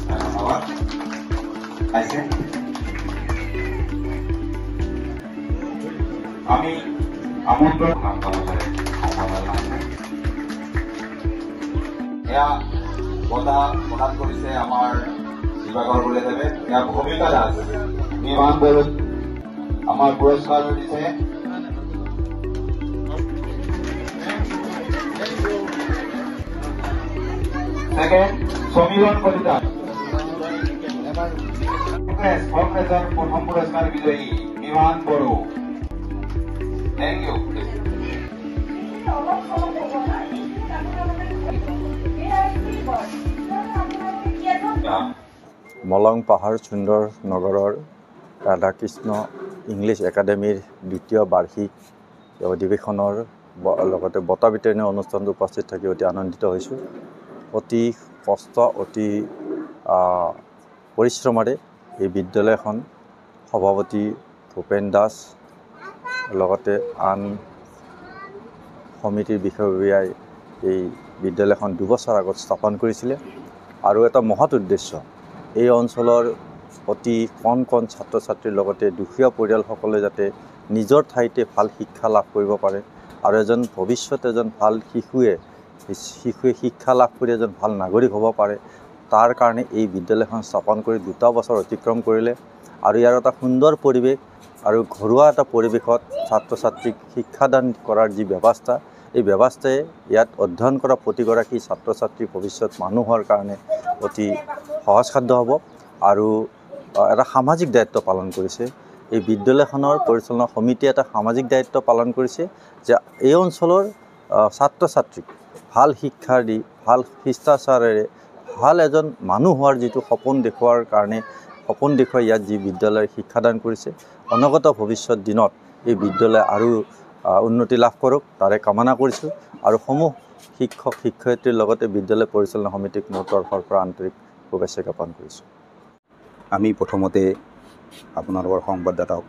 ধন্যবাদ পাইছে আমি আমন্ত্ৰণ এয়া বঁটা প্ৰদান কৰিছে আমাৰ বিভাগৰ বুলেদেৱে এয়া ভূমিকা দাস বিমান বৰুণ আমাৰ পুৰস্কাৰ দিছে সেকেন্ড সমীৰণ কলিতা কংগ্ৰেছৰ প্ৰথম পুৰস্কাৰ বিজয়ী বিমান বড়ো থ্যাংক ইউ মলং পাহাৰ সুন্দৰ নগৰৰ ৰাধাকৃষ্ণ ইংলিছ একাডেমীৰ দ্বিতীয় বাৰ্ষিক অধিৱেশনৰ লগতে বঁটা বিতৰণী অনুষ্ঠানত উপস্থিত থাকি অতি আনন্দিত হৈছোঁ অতি কষ্ট অতি পৰিশ্ৰমেৰে এই বিদ্যালয়খন সভাপতি ভূপেন দাস লগতে আন সমিতিৰ বিষয়ববীয়াই এই বিদ্যালয়খন 2 বছৰ আগত স্থাপন কৰিছিলে আৰু এটা মহৎ উদ্দেশ্য এই অঞ্চলৰ অতি কণ ছাত্ৰ ছাত্ৰীৰ লগতে দুখীয়া পৰিয়ালসকলে যাতে নিজৰ ঠাইতে ভাল শিক্ষা লাভ কৰিব পাৰে আৰু ভৱিষ্যতে এজন ভাল শিশুৱে শিক্ষা লাভ কৰি এজন ভাল নাগৰিক হ'ব পাৰে তাৰ কাৰণে এই বিদ্যালয়খন স্থাপন কৰি 2টা বছৰ অতিক্ৰম কৰিলে আৰু ইয়াৰ এটা সুন্দৰ পৰিৱেশ আৰু ঘৰুৱা এটা পৰিৱেশত ছাত্ৰ ছাত্ৰীক শিক্ষাদান কৰাৰ যি ব্যৱস্থা এই ব্যৱস্থাই ইয়াত অধ্যয়ন কৰা প্ৰতিগৰাকী ছাত্ৰ ছাত্ৰী ভৱিষ্যত মানুহৰ কাৰণে অতি সহজসাধ্য হ'ব আৰু এটা সামাজিক দায়িত্ব পালন কৰিছে এই বিদ্যালয়খনৰ পৰিচালনা সমিতিয়ে এটা সামাজিক দায়িত্ব পালন কৰিছে যে এই অঞ্চলৰ ছাত্ৰ ছাত্ৰীক ভাল শিক্ষা দি ভাল শিষ্টাচাৰেৰে ভাল এজন মানুহ হোৱাৰ যিটো সপোন দেখুৱাৰ কাৰণে সপোন দেখুৱাই ইয়াত যি বিদ্যালয় শিক্ষাদান কৰিছে অনাগত ভৱিষ্যত দিনত এই বিদ্যালয় আৰু উন্নতি লাভ কৰক তাৰে কামনা কৰিছোঁ আৰু সমূহ শিক্ষক শিক্ষয়িত্ৰীৰ লগতে বিদ্যালয় পৰিচালনা সমিতিক মোৰ তৰফৰ পৰা আন্তৰিক শুভেচ্ছা জ্ঞাপন কৰিছোঁ আমি প্ৰথমতে আপোনালোকৰ সংবাদদাতাক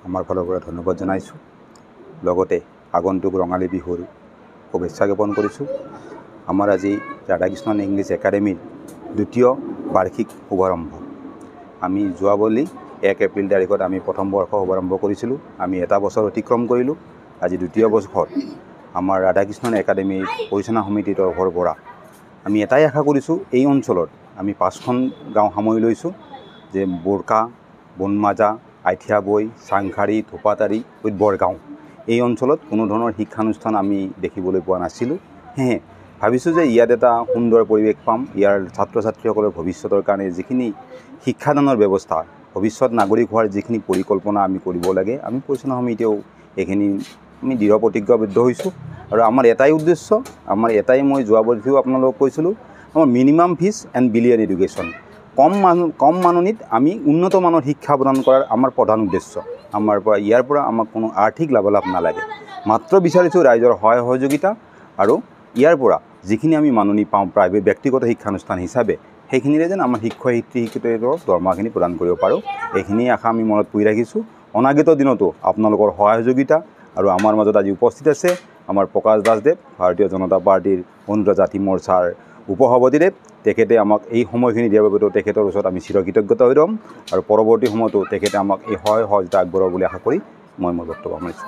আমাৰ ফালৰ পৰা ধন্যবাদ জনাইছোঁ লগতে আগন্তুক ৰঙালী বিহুৰ শুভেচ্ছা জ্ঞাপন কৰিছোঁ আমাৰ আজি ৰাধাকৃষ্ণন ইংলিছ একাডেমীৰ দ্বিতীয় বাৰ্ষিক শুভাৰম্ভ আমি যোৱাবলি 1 এপ্ৰিল তাৰিখত আমি প্ৰথম বৰ্ষ শুভাৰম্ভ কৰিছিলোঁ আমি এটা বছৰ অতিক্ৰম কৰিলোঁ আজি দ্বিতীয় বৰ্ষত আমাৰ ৰাধাকৃষ্ণন একাডেমীৰ পৰিচালনা সমিতিৰ তৰফৰ পৰা আমি এটাই আশা কৰিছোঁ এই অঞ্চলত আমি 5খন গাঁও সামৰি লৈছোঁ যে বোৰকা বনমাজা আইঠিয়াবৈ চাংখাৰী থোপাতাৰী বৰগাঁও এই অঞ্চলত কোনো ধৰণৰ শিক্ষানুষ্ঠান আমি দেখিবলৈ পোৱা নাছিলোঁ সেয়ে ভাবিছোঁ যে ইয়াত এটা সুন্দৰ পৰিৱেশ পাম ইয়াৰ ছাত্ৰ ছাত্ৰীসকলৰ ভৱিষ্যতৰ কাৰণে যিখিনি শিক্ষাদানৰ ব্যৱস্থা ভৱিষ্যত নাগৰিক হোৱাৰ যিখিনি পৰিকল্পনা আমি কৰিব লাগে আমি পৰিচালনা সমিতিয়েও এইখিনি আমি দৃঢ় প্ৰতিজ্ঞাবদ্ধ হৈছোঁ আৰু আমাৰ এটাই উদ্দেশ্য আমাৰ এটাই মই যোৱা বছৰো আপোনালোকক কৈছিলোঁ আমাৰ minimum fees and billion education কম মাননিত আমি উন্নত মানৰ শিক্ষা প্ৰদান কৰাৰ আমাৰ প্ৰধান উদ্দেশ্য আমাৰ পৰা ইয়াৰ পৰা আমাক কোনো আৰ্থিক লাভালাভ নালাগে মাত্ৰ বিচাৰিছোঁ ৰাইজৰ সহায় সহযোগিতা আৰু ইয়াৰ পৰা যিখিনি আমি মাননি পাওঁ প্ৰাইভেট ব্যক্তিগত শিক্ষানুষ্ঠান হিচাপে সেইখিনিৰে যেন আমাৰ শিক্ষয়িত্ৰীসকলৰ দৰমহাখিনি প্ৰদান কৰিব পাৰোঁ এইখিনি আশা আমি মনত পুহি ৰাখিছোঁ অনাগত দিনতো আপোনালোকৰ সহায় সহযোগিতা আৰু আমাৰ মাজত আজি উপস্থিত আছে আমাৰ প্ৰকাশ দাসদেৱ ভাৰতীয় জনতা পাৰ্টিৰ অনুৰাগ জাতি মৰ্চাৰ উপসভাপতিদেৱ তেখেতে আমাক এই সময়খিনি দিয়াৰ বাবে তেখেতৰ ওচৰত আমি চিৰকৃতজ্ঞতা হৈ ৰ'ম আৰু পৰৱৰ্তী সময়তো তেখেতে আমাক এই সহায় সহযোগিতা আগবঢ়াব বুলি আশা কৰি মই মোৰ বক্তব্য সামৰিছোঁ